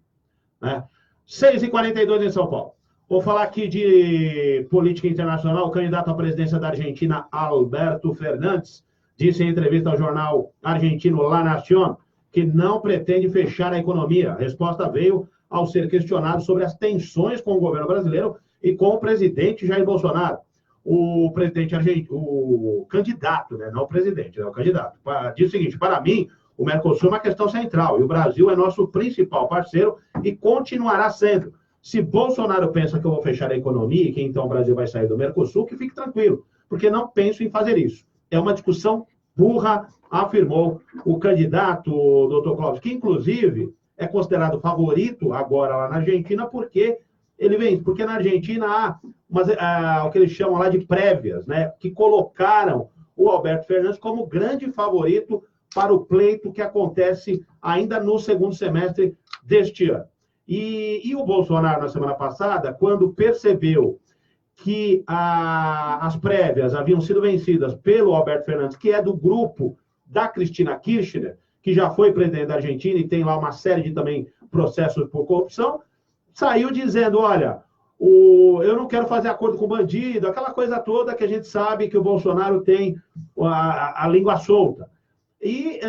Né? 6h42 em São Paulo. Vou falar aqui de política internacional. O candidato à presidência da Argentina, Alberto Fernandes, disse em entrevista ao jornal argentino La Nación que não pretende fechar a economia. A resposta veio ao ser questionado sobre as tensões com o governo brasileiro e com o presidente Jair Bolsonaro. O presidente argentino, o candidato, né? Não o presidente, o candidato, diz o seguinte: para mim, o Mercosul é uma questão central e o Brasil é nosso principal parceiro e continuará sendo. Se Bolsonaro pensa que eu vou fechar a economia e que então o Brasil vai sair do Mercosul, que fique tranquilo, porque não penso em fazer isso. É uma discussão burra, afirmou o candidato, doutor Clóvis, que inclusive é considerado favorito agora lá na Argentina, porque ele vem, porque na Argentina há o que eles chamam lá de prévias, né, que colocaram o Alberto Fernandes como grande favorito para o pleito que acontece ainda no segundo semestre deste ano. E o Bolsonaro, na semana passada, quando percebeu que as prévias haviam sido vencidas pelo Alberto Fernandes, que é do grupo da Cristina Kirchner, que já foi presidente da Argentina e tem lá uma série de também processos por corrupção, saiu dizendo, olha, eu não quero fazer acordo com bandido, aquela coisa toda que a gente sabe que o Bolsonaro tem a língua solta. E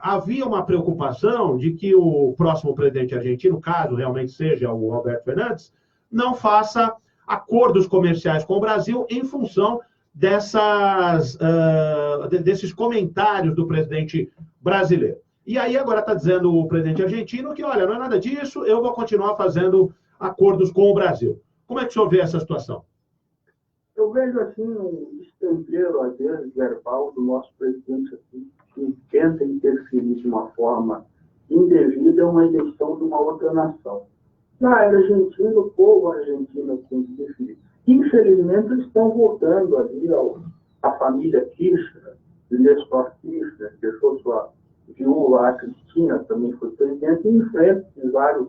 havia uma preocupação de que o próximo presidente argentino, caso realmente seja o Alberto Fernandes, não faça acordos comerciais com o Brasil em função desses comentários do presidente brasileiro. E aí agora está dizendo o presidente argentino que, olha, não é nada disso, eu vou continuar fazendo acordos com o Brasil. Como é que o senhor vê essa situação? Eu vejo, assim, um estampeiro, às vezes, verbal do nosso presidente, assim, que tenta interferir de uma forma indevida uma eleição de uma outra nação. Na Argentina, o povo argentino tem que interferir. Infelizmente, eles estão voltando ali a família Kirchner, Néstor Kirchner, que deixou sua viúva, a Cristina, também foi presidente, e enfrenta vários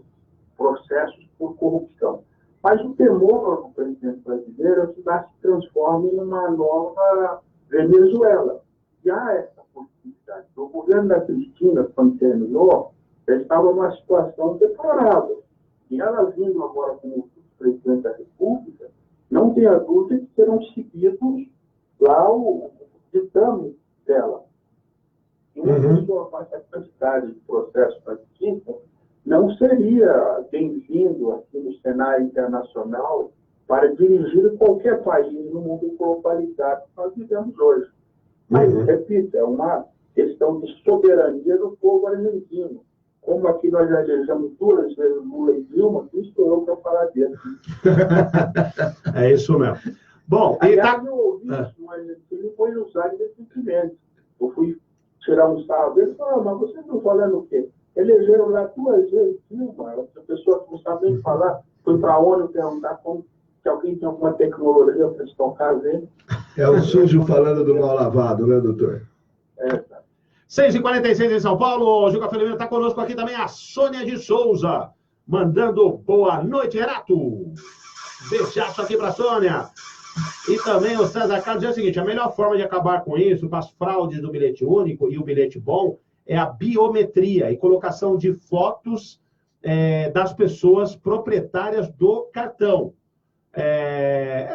processos por corrupção. Mas o temor do presidente brasileiro é que lá se transforme numa nova Venezuela. E há essa possibilidade. O governo da Cristina, quando terminou, estava numa situação deplorável. E ela vindo agora como presidente da República, não tenha dúvida que serão seguidos lá o ditame dela. E uma pessoa com essa quantidade de processos na justiça não seria bem-vindo aqui no cenário internacional para dirigir qualquer país no mundo globalizado que nós vivemos hoje. Mas, repito, é uma questão de soberania do povo argentino. Como aqui nós já elegemos 2 vezes Lula e Dilma, quem estou eu para falar dele? É isso mesmo. Bom, aliás, eu ouvi isso no Argentina em Buenos Aires recentemente. Eu fui tirar um sarro dele e falei, mas vocês estão falando o quê? Elegeram lá 2 vezes Dilma. A pessoa que não sabe nem falar foi para a ONU perguntar como se alguém tem alguma tecnologia para estocar vendo. É o sujo falando do mal lavado, né, doutor? 6h46 em São Paulo. O Juca Filomeno está conosco aqui também, a Sônia de Souza. mandando boa noite, Renato. Beijaço aqui para Sônia. E também o César Carlos diz o seguinte, a melhor forma de acabar com isso, com as fraudes do bilhete único e o bilhete bom, é a biometria e colocação de fotos das pessoas proprietárias do cartão.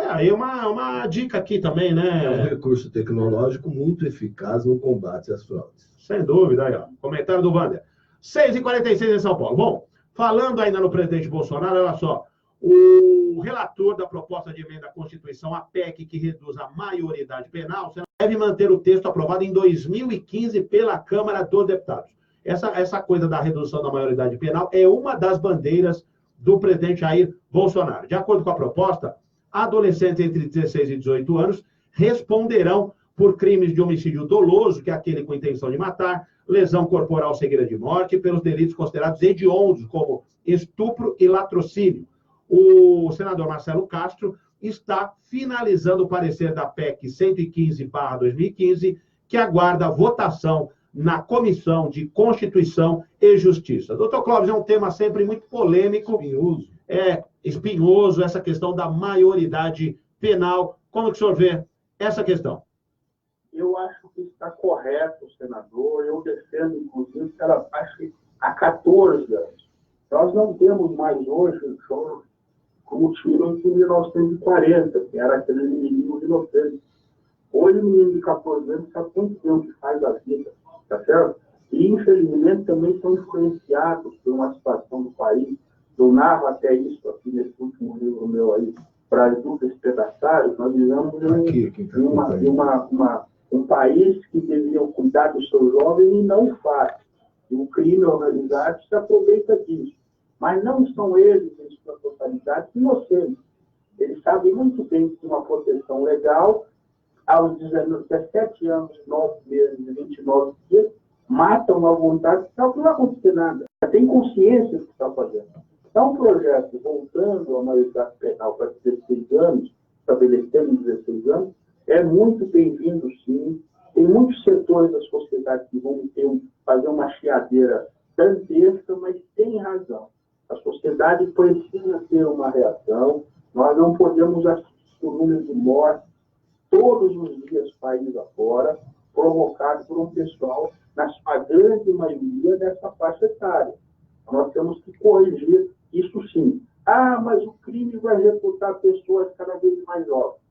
Aí uma dica aqui também, né? É um recurso tecnológico muito eficaz no combate às fraudes. Sem dúvida, aí, ó. Comentário do Wander. 6h46 em São Paulo. Bom, falando ainda no presidente Bolsonaro, olha só. O relator da proposta de emenda à Constituição, a PEC, que reduz a maioridade penal, deve manter o texto aprovado em 2015 pela Câmara dos Deputados. Essa coisa da redução da maioridade penal é uma das bandeiras do presidente Jair Bolsonaro. De acordo com a proposta, adolescentes entre 16 e 18 anos responderão por crimes de homicídio doloso, que é aquele com intenção de matar, lesão corporal seguida de morte, pelos delitos considerados hediondos, como estupro e latrocínio. O senador Marcelo Castro está finalizando o parecer da PEC 115/2015, que aguarda votação na Comissão de Constituição e Justiça. Doutor Clóvis, é um tema sempre muito polêmico. Espinhoso. Espinhoso, essa questão da maioridade penal. Como que o senhor vê essa questão? Eu acho que está correto, senador. Eu defendo, inclusive, que ela passe há 14 anos. Nós não temos mais hoje como tinham em 1940, que era aquele menino inocente. Hoje, o menino de 14 anos sabe quanto tempo faz a vida, tá certo? E, infelizmente, também são influenciados por uma situação do país. Eu narro até isso aqui nesse último livro meu aí, Brasil Despedaçado. Nós vivemos um país que deveria cuidar dos seus jovens e não faz. E o crime organizado se aproveita disso. Mas não são eles, em sua totalidade, inocentes. Eles sabem muito bem que uma proteção legal, aos 17 anos, 9 meses e 29 dias, matam à vontade, não vai acontecer nada. Tem consciência do que está fazendo. Então, um projeto voltando à maioridade penal para 16 anos, estabelecendo 16 anos, é muito bem-vindo, sim. Tem muitos setores da sociedade que vão fazer uma chiadeira dantesca, mas tem razão. A sociedade precisa ter uma reação. Nós não podemos assistir o número de mortes todos os dias, país afora, provocado por um pessoal, na sua grande maioria, dessa faixa etária. Nós temos que corrigir isso sim. Mas o crime vai recrutar pessoas cada vez mais jovens.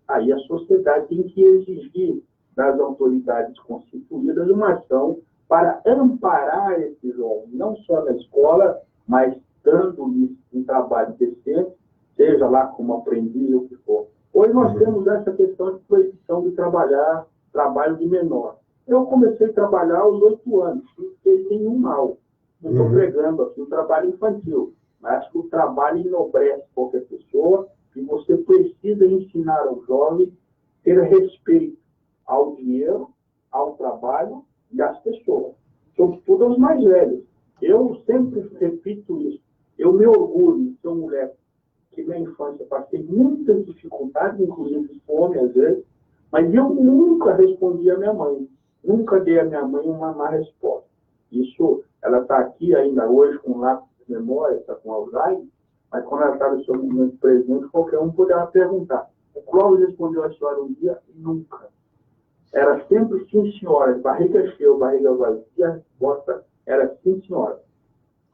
Aí a sociedade tem que exigir das autoridades constituídas uma ação para amparar esses jovens, não só na escola, mas dando-lhes um trabalho decente, seja lá como aprendiz ou o que for. Hoje nós temos essa questão de proibição de trabalho de menor. Eu comecei a trabalhar aos 8 anos, não fez nenhum mal. Não estou pregando aqui o trabalho infantil, mas que o trabalho enobrece qualquer pessoa e você precisa ensinar ao jovem ter respeito ao dinheiro, ao trabalho e às pessoas, sobretudo aos mais velhos. Eu sempre repito isso. Eu me orgulho de ser um moleque que na infância passei muitas dificuldades, inclusive fome às vezes, mas eu nunca respondi à minha mãe. Nunca dei à minha mãe uma má resposta. Isso, ela está aqui ainda hoje com lápis de memória, está com Alzheimer, mas quando ela estava no seu momento presente, qualquer um poderia perguntar. O Clóvis respondeu a senhora um dia? Nunca. Era sempre sim, senhora. Barriga cheia, barriga vazia, a resposta era sim, senhora.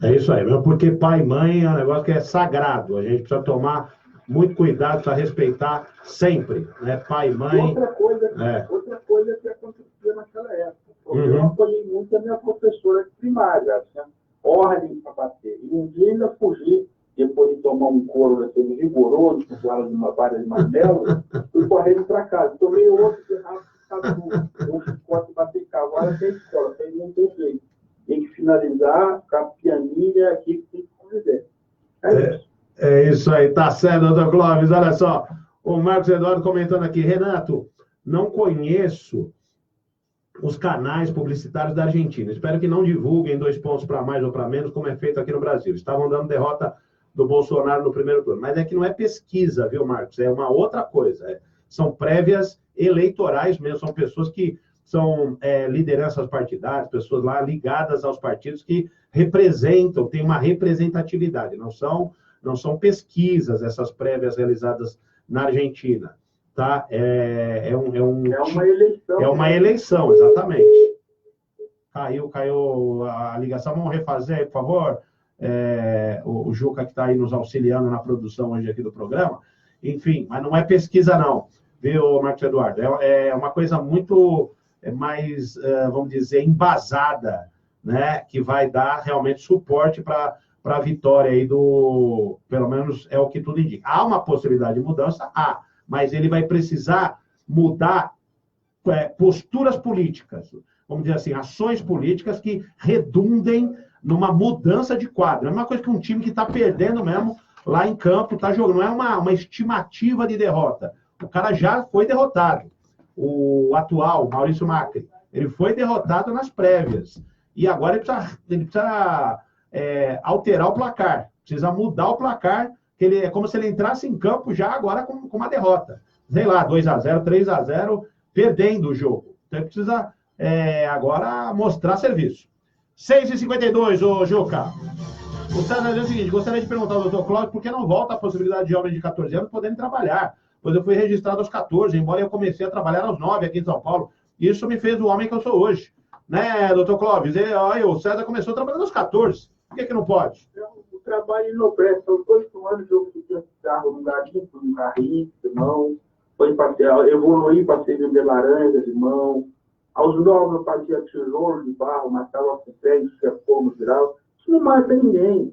É isso aí, mesmo porque pai e mãe é um negócio que é sagrado. A gente precisa tomar muito cuidado, precisa respeitar sempre, né? Pai e mãe. Outra coisa que acontecia naquela época. Eu apoiei muito a minha professora de primária, tinha ordem para bater. E um dia ainda fugi, depois de tomar um couro daquele rigoroso, com uma vara de martelo, fui correndo para casa. Tomei outro de rápido, um chicote bater cavalo até a escola, aí não tem jeito. Tem que finalizar com a pianinha aqui que tem que conviver. É isso aí, tá certo, doutor Clóvis. Olha só, o Marcos Eduardo comentando aqui. Renato, não conheço os canais publicitários da Argentina. Espero que não divulguem 2 pontos para mais ou para menos, como é feito aqui no Brasil. Estavam dando derrota do Bolsonaro no primeiro turno. Mas é que não é pesquisa, viu, Marcos? É uma outra coisa. São prévias eleitorais mesmo. São pessoas que lideranças partidárias, pessoas lá ligadas aos partidos que representam, têm uma representatividade, não são pesquisas, essas prévias realizadas na Argentina, tá? É uma eleição. É uma eleição, exatamente. Caiu a ligação, vamos refazer aí, por favor? O Juca que está aí nos auxiliando na produção hoje aqui do programa. Enfim, mas não é pesquisa não, viu, Marcos Eduardo? É uma coisa muito mais, vamos dizer, embasada, né? Que vai dar realmente suporte para a vitória aí pelo menos é o que tudo indica. Há uma possibilidade de mudança? Há, mas ele vai precisar mudar posturas políticas, vamos dizer assim, ações políticas que redundem numa mudança de quadro. É uma coisa que um time que está perdendo mesmo lá em campo está jogando, não é uma estimativa de derrota. O cara já foi derrotado. O atual, Maurício Macri, ele foi derrotado nas prévias. E agora ele precisa alterar o placar, precisa mudar o placar, que é como se ele entrasse em campo já agora com uma derrota. Sei lá, 2-0, 3-0, perdendo o jogo. Então ele precisa agora mostrar serviço. 6h52, ô Juca. O César diz o seguinte: gostaria de perguntar ao doutor Cláudio por que não volta a possibilidade de jovens de 14 anos poderem trabalhar, pois eu fui registrado aos 14, embora eu comecei a trabalhar aos 9 aqui em São Paulo. Isso me fez o homem que eu sou hoje. Né, doutor Clóvis? O César começou trabalhando aos 14. Por que não pode? O trabalho não presta. Aos 8 anos eu fiquei carro num garimpo, num carrinho, irmão. Evoluí para ser vender laranjas, irmão. Aos 9 eu fazia tijolo de barro, matava com pé, enchia fogo, geral. Isso não mata ninguém.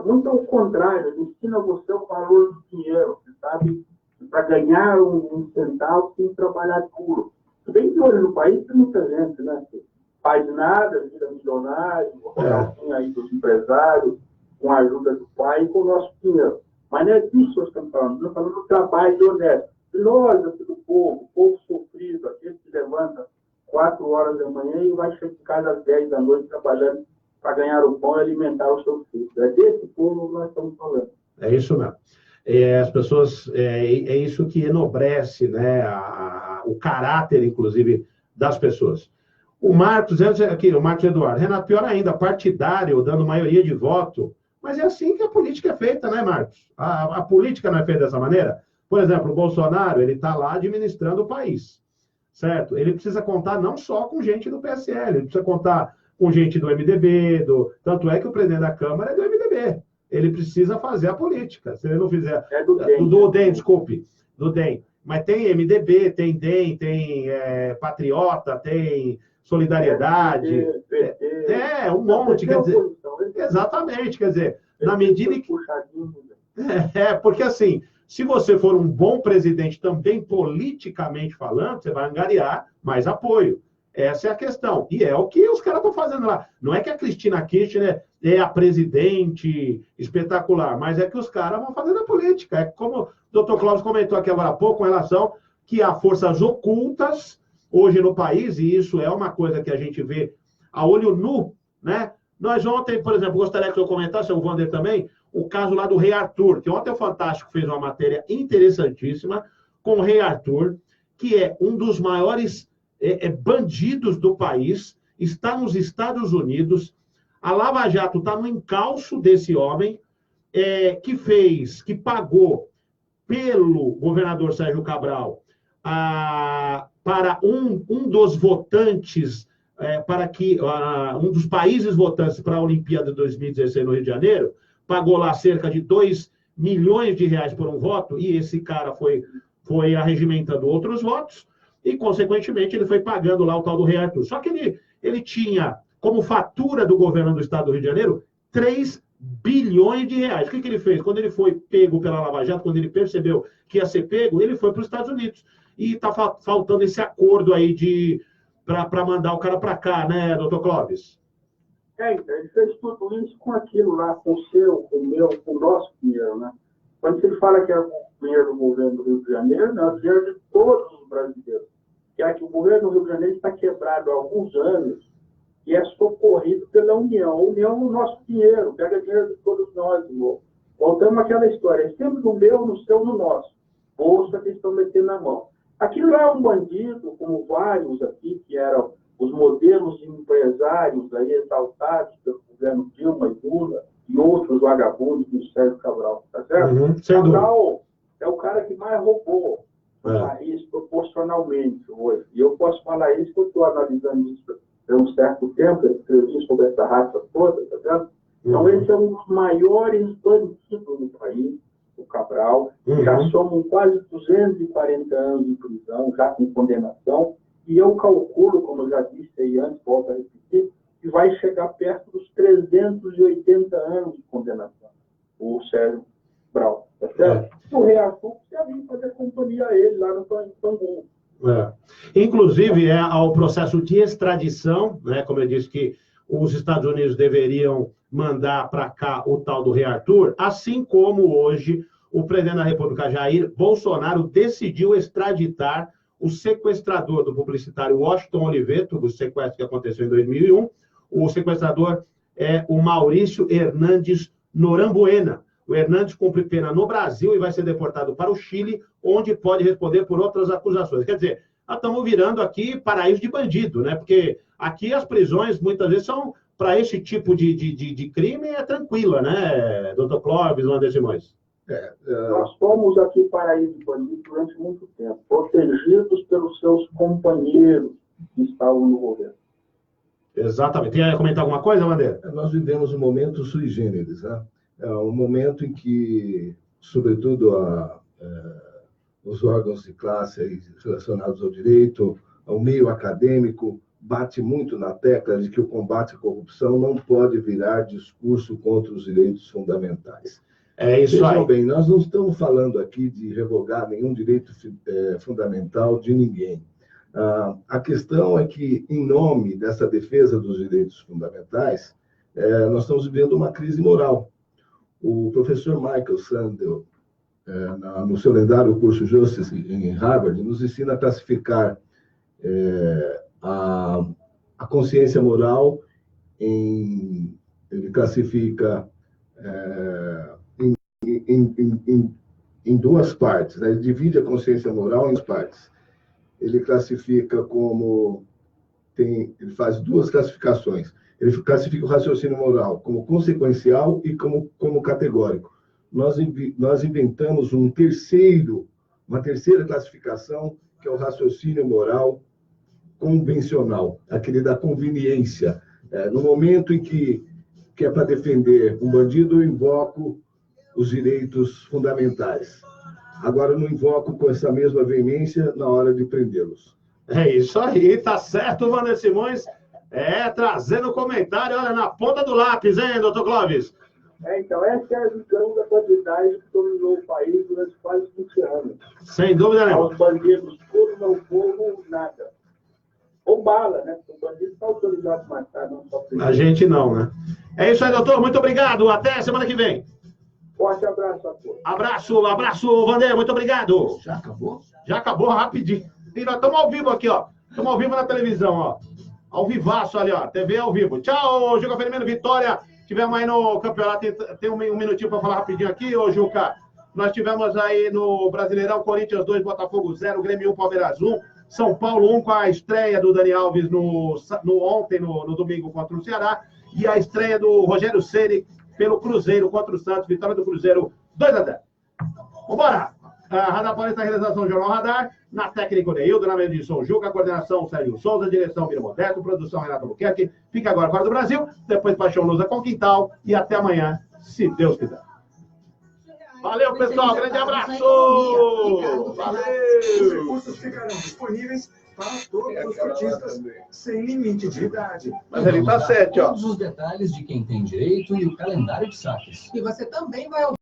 Muito ao contrário, ensina você o valor do dinheiro, sabe? Para ganhar um centavo tem que trabalhar duro. Bem que hoje no país tem muita gente, né? Que faz nada, vira milionário, o aí dos empresários, com a ajuda do pai e com o nosso dinheiro. Mas não é disso que nós estamos falando. Nós estamos falando do trabalho honesto. E nós, aqui do povo, sofrido, aquele que levanta 4 horas da manhã e vai chegar em casa às 10 da noite trabalhando para ganhar o pão e alimentar os seus filhos. É desse povo que nós estamos falando. É isso mesmo. As pessoas, é isso que enobrece, né, o caráter, inclusive, das pessoas. O Marcos Eduardo, Renato, pior ainda, partidário, dando maioria de voto, mas é assim que a política é feita, né, Marcos? A política não é feita dessa maneira? Por exemplo, o Bolsonaro, ele está lá administrando o país, certo? Ele precisa contar não só com gente do PSL, ele precisa contar com gente do MDB, tanto é que o presidente da Câmara é do MDB. Ele precisa fazer a política. Se ele não fizer... do DEM, desculpe. Do DEM. Mas tem MDB, tem DEM, tem Patriota, tem Solidariedade. Um monte. Quer dizer, exatamente. Quer dizer, na medida que... porque assim, se você for um bom presidente também politicamente falando, você vai angariar mais apoio. Essa é a questão. E é o que os caras estão fazendo lá. Não é que a Cristina Kirchner é a presidente espetacular, mas é que os caras vão fazendo a política. É como o doutor Cláudio comentou aqui agora há pouco, com relação que há forças ocultas hoje no país, e isso é uma coisa que a gente vê a olho nu, né? Nós ontem, por exemplo, gostaria que eu comentasse, o Wander também, o caso lá do Rei Arthur, que ontem o Fantástico fez uma matéria interessantíssima com o Rei Arthur, que é um dos maiores bandidos do país, está nos Estados Unidos. A Lava Jato está no encalço desse homem, que pagou pelo governador Sérgio Cabral para um dos votantes, para que um dos países votantes para a Olimpíada de 2016 no Rio de Janeiro, pagou lá cerca de 2 milhões de reais por um voto, e esse cara foi arregimentando outros votos, e, consequentemente, ele foi pagando lá o tal do Rei Arthur. Só que ele tinha, como fatura do governo do estado do Rio de Janeiro, 3 bilhões de reais. O que ele fez? Quando ele foi pego pela Lava Jato, quando ele percebeu que ia ser pego, ele foi para os Estados Unidos. E está faltando esse acordo aí para mandar o cara para cá, né, doutor Clóvis? Então, ele fez tudo isso com aquilo lá, com o seu, com o meu, com o nosso dinheiro, né? Quando você fala que é o dinheiro do governo do Rio de Janeiro, não, é o dinheiro de todos os brasileiros. Que o governo do Rio de Janeiro está quebrado há alguns anos e é socorrido pela União. A União é o nosso dinheiro, pega dinheiro de todos nós. Voltamos àquela história, é sempre no meu, no seu, no nosso. Bolsa que estão metendo na mão. Aquilo lá é um bandido, como vários aqui, que eram os modelos de empresários aí exaltados pelo governo Dilma e Lula e outros vagabundos do Sérgio Cabral, tá certo? Cabral é o cara que mais roubou o país proporcionalmente hoje. E eu posso falar isso porque eu estou analisando isso há um certo tempo, eu escrevi sobre essa raça toda, tá certo? Então, esse é um dos maiores bandidos no país, o Cabral. Já somam quase 240 anos de prisão, já com condenação. E eu calculo, como eu já disse aí antes, volto a repetir, que vai chegar perto dos 380 anos de condenação, o Sérgio Cabral, tá certo? O rei Arthur já vinha fazer companhia a ele lá no Bangu. Inclusive, ao processo de extradição, né, como eu disse que os Estados Unidos deveriam mandar para cá o tal do rei Arthur, assim como hoje o presidente da República, Jair Bolsonaro, decidiu extraditar o sequestrador do publicitário Washington Oliveto, o sequestro que aconteceu em 2001. O sequestrador é o Maurício Hernandes Norambuena. O Hernandes cumpre pena no Brasil e vai ser deportado para o Chile, onde pode responder por outras acusações. Quer dizer, nós estamos virando aqui paraíso de bandido, né? Porque aqui as prisões, muitas vezes, são para esse tipo de crime, é tranquila, né, doutor Clóvis, Wander Simões? Nós fomos aqui paraíso de bandido durante muito tempo, protegidos pelos seus companheiros que estavam no governo. Exatamente. Quer comentar alguma coisa, Wander? Nós vivemos um momento sui generis, né? É um momento em que, sobretudo, os órgãos de classe relacionados ao direito, ao meio acadêmico, bate muito na tecla de que o combate à corrupção não pode virar discurso contra os direitos fundamentais. É isso aí. Vejam bem, nós não estamos falando aqui de revogar nenhum direito fundamental de ninguém. A questão é que, em nome dessa defesa dos direitos fundamentais, nós estamos vivendo uma crise moral. O professor Michael Sandel, no seu lendário curso Justice em Harvard, nos ensina a classificar a consciência moral ele classifica em duas partes, né? Ele divide a consciência moral em duas partes. Ele classifica ele faz duas classificações. Ele classifica o raciocínio moral como consequencial e como categórico. Nós inventamos uma terceira classificação, que é o raciocínio moral convencional, aquele da conveniência. No momento em que é para defender um bandido, eu invoco os direitos fundamentais. Agora, eu não invoco com essa mesma veemência na hora de prendê-los. É isso aí, tá certo, Wander Simões. Trazendo comentário, olha, na ponta do lápis, hein, doutor Clóvis? Então, essa é a visão da quantidade que dominou o país durante quase 20 anos. Sem dúvida nenhuma. Os bandidos puros, não fogo, nada. Ou bala, né? Porque o bandido está autorizado a matar, não só preso. A gente não, né? É isso aí, doutor. Muito obrigado. Até semana que vem. Forte abraço a todos. Abraço, Wander. Muito obrigado. Já acabou? Já acabou rapidinho. E nós estamos ao vivo aqui, ó. Estamos ao vivo na televisão, ó. Ao vivaço ali, ó. TV ao vivo. Tchau, Juca Firmino, Vitória. Tivemos aí no campeonato, tem um minutinho para falar rapidinho aqui, ô Juca. Nós tivemos aí no Brasileirão, Corinthians 2, Botafogo 0, Grêmio 1, Palmeiras 1, São Paulo 1, com a estreia do Dani Alves ontem, no domingo, contra o Ceará, e a estreia do Rogério Ceni pelo Cruzeiro contra o Santos, vitória do Cruzeiro 2-0. Vambora! A Radar Paulista, realização Jornal Radar, na técnica o Neildo, na edição Juca, coordenação Sérgio Souza, direção Miro Modesto, produção Renato Buquerque. Fica agora com a do Brasil, depois Paixão Lusa com Quintal e até amanhã, se Deus quiser. Valeu, pessoal, grande abraço! Valeu! Os recursos ficarão disponíveis para todos os cotistas, sem limite de idade. Mas ele tá certo, ó. Todos os detalhes de quem tem direito e o calendário de saques. E você também vai